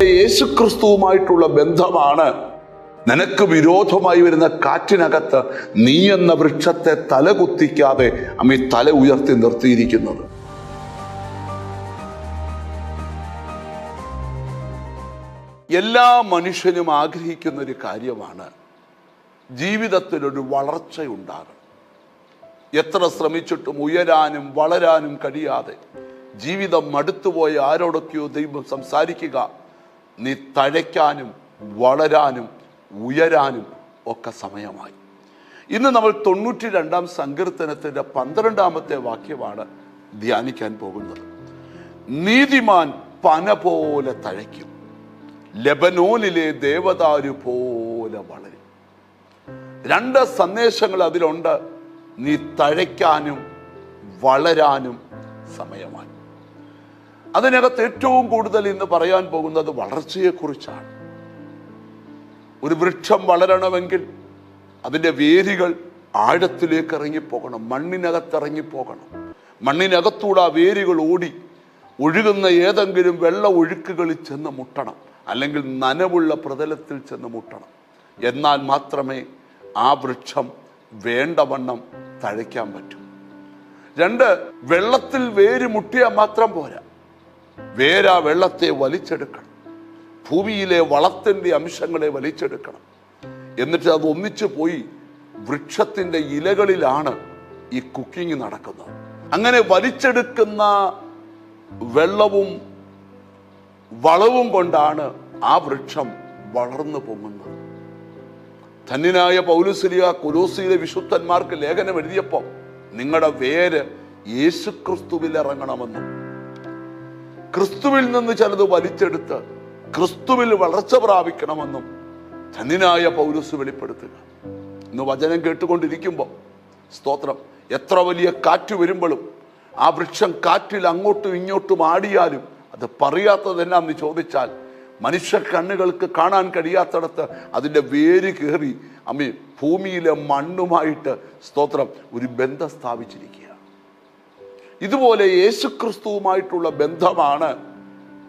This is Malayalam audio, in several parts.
യേശുക്രിസ്തുവുമായിട്ടുള്ള ബന്ധമാണ് നിനക്ക് വിരോധമായി വരുന്ന കാറ്റിനകത്ത് നീ എന്ന വൃക്ഷത്തെ തലകുത്തിക്കാതെ അമ്മ തല ഉയർത്തി നിർത്തിയിരിക്കുന്നത്. എല്ലാ മനുഷ്യനും ആഗ്രഹിക്കുന്ന ഒരു കാര്യമാണ് ജീവിതത്തിലൊരു വളർച്ചയുണ്ടാകണം. എത്ര ശ്രമിച്ചിട്ടും ഉയരാനും വളരാനും കഴിയാതെ ജീവിതം മടുത്തുപോയ ആരോടൊക്കെയോ ദൈവം സംസാരിക്കുക, നീ തഴയ്ക്കാനും വളരാനും ഉയരാനും ഒക്കെ സമയമായി. ഇന്ന് നമ്മൾ 92-ാം സങ്കീർത്തനത്തിന്റെ 12-ാമത്തെ വാക്യമാണ് ധ്യാനിക്കാൻ പോകുന്നത്. നീതിമാൻ പന പോലെ തഴയ്ക്കും, ലെബനോനിലെ ദേവദാരു പോലെ വളരും. രണ്ട് സന്ദേശങ്ങൾ അതിലുണ്ട്. നീ തഴയ്ക്കാനും വളരാനും സമയമായി. അതിനകത്ത് ഏറ്റവും കൂടുതൽ ഇന്ന് പറയാൻ പോകുന്നത് വളർച്ചയെക്കുറിച്ചാണ്. ഒരു വൃക്ഷം വളരണമെങ്കിൽ അതിൻ്റെ വേരുകൾ ആഴത്തിലേക്ക് ഇറങ്ങിപ്പോകണം, മണ്ണിനകത്തിറങ്ങിപ്പോകണം. മണ്ണിനകത്തൂടെ ആ വേരുകൾ ഓടി ഒഴുകുന്ന ഏതെങ്കിലും വെള്ള ഒഴുക്കുകളിൽ ചെന്ന് മുട്ടണം, അല്ലെങ്കിൽ നനവുള്ള പ്രതലത്തിൽ ചെന്ന് മുട്ടണം. എന്നാൽ മാത്രമേ ആ വൃക്ഷം വേണ്ടവണ്ണം തഴയ്ക്കാൻ പറ്റൂ. രണ്ട്, വെള്ളത്തിൽ വേര് മുട്ടിയാൽ മാത്രം പോരാ, വേരാ വെള്ളത്തെ വലിച്ചെടുക്കണം, ഭൂമിയിലെ വളത്തിന്റെ അംശങ്ങളെ വലിച്ചെടുക്കണം. എന്നിട്ട് അത് ഒന്നിച്ചു പോയി വൃക്ഷത്തിന്റെ ഇലകളിലാണ് ഈ കുക്കിംഗ് നടക്കുന്നത്. അങ്ങനെ വലിച്ചെടുക്കുന്ന വെള്ളവും വളവും കൊണ്ടാണ് ആ വൃക്ഷം വളർന്നു പൊങ്ങുന്നത്. ധന്യനായ പൗലോസ്ലീഹ കൊലോസിയിലെ വിശുദ്ധന്മാർക്ക് ലേഖനം എഴുതിയപ്പോൾ നിങ്ങളുടെ വേര് യേശുക്രിസ്തുവിൽ ഇറങ്ങണമെന്നും ക്രിസ്തുവിൽ നിന്ന് ചിലത് വലിച്ചെടുത്ത് ക്രിസ്തുവിൽ വളർച്ച പ്രാപിക്കണമെന്നും ധന്യനായ പൗലോസ് വെളിപ്പെടുത്തുക. ഇന്ന് വചനം കേട്ടുകൊണ്ടിരിക്കുമ്പോൾ സ്തോത്രം, എത്ര വലിയ കാറ്റ് വരുമ്പോഴും ആ വൃക്ഷം കാറ്റിൽ അങ്ങോട്ടും ഇങ്ങോട്ടും ആടിയാലും അത് പറയാത്തത് എന്നാന്ന് ചോദിച്ചാൽ, മനുഷ്യ കണ്ണുകൾക്ക് കാണാൻ കഴിയാത്തടത്ത് അതിൻ്റെ വേര് കയറി അമ്മ ഭൂമിയിലെ മണ്ണുമായിട്ട് സ്തോത്രം ഒരു ബന്ധം സ്ഥാപിച്ചിരിക്കുക. ഇതുപോലെ യേശുക്രിസ്തുവുമായിട്ടുള്ള ബന്ധമാണ്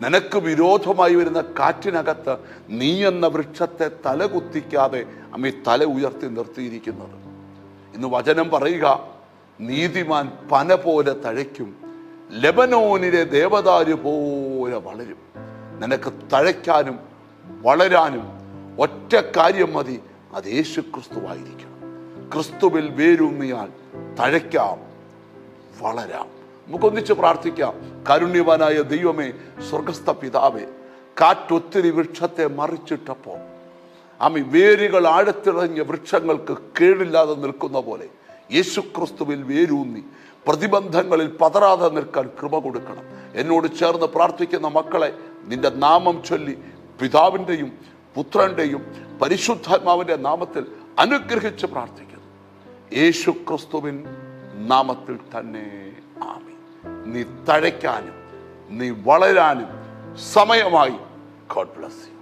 നിനക്ക് വിരോധമായി വരുന്ന കാറ്റിനകത്ത് നീ എന്ന വൃക്ഷത്തെ തലകുത്തിക്കാതെ അമ്മ തല ഉയർത്തി നിർത്തിയിരിക്കുന്നത്. ഇന്ന് വചനം പറയുക, നീതിമാൻ പന പോലെ തഴയ്ക്കും, ലെബനോനിലെ ദേവദാരു പോലെ വളരും. നിനക്ക് തഴയ്ക്കാനും വളരാനും ഒറ്റ കാര്യം മതി, അത് യേശുക്രിസ്തുവായിരിക്കണം. ക്രിസ്തുവിൽ വേരൂന്നിയാൽ തഴയ്ക്കാം, വളരാം. നമുക്കൊന്നിച്ച് പ്രാർത്ഥിക്കാം. കാരുണ്യവാനായ ദൈവമേ, സ്വർഗസ്ഥ പിതാവേ, കാറ്റൊത്തിരി വൃക്ഷത്തെ മറിച്ചിട്ടപ്പോൾ വേരുകൾ ആഴത്തിറങ്ങിയ വൃക്ഷങ്ങൾക്ക് കേടില്ലാതെ നിൽക്കുന്ന പോലെ യേശുക്രിസ്തുവിൽ വേരൂന്നി പ്രതിബന്ധങ്ങളിൽ പതറാതെ നിൽക്കാൻ കൃപ കൊടുക്കണം. എന്നോട് ചേർന്ന് പ്രാർത്ഥിക്കുന്ന മക്കളെ നിന്റെ നാമം ചൊല്ലി പിതാവിൻ്റെയും പുത്രൻ്റെയും പരിശുദ്ധാത്മാവിൻ്റെ നാമത്തിൽ അനുഗ്രഹിച്ച് പ്രാർത്ഥിക്കുന്നു. യേശുക്രിസ്തുവിൻ നാമത്തിൽ തന്നെ ആമേൻ. നീ തഴയ്ക്കാനും നീ വളരാനും സമയമായി. God bless you.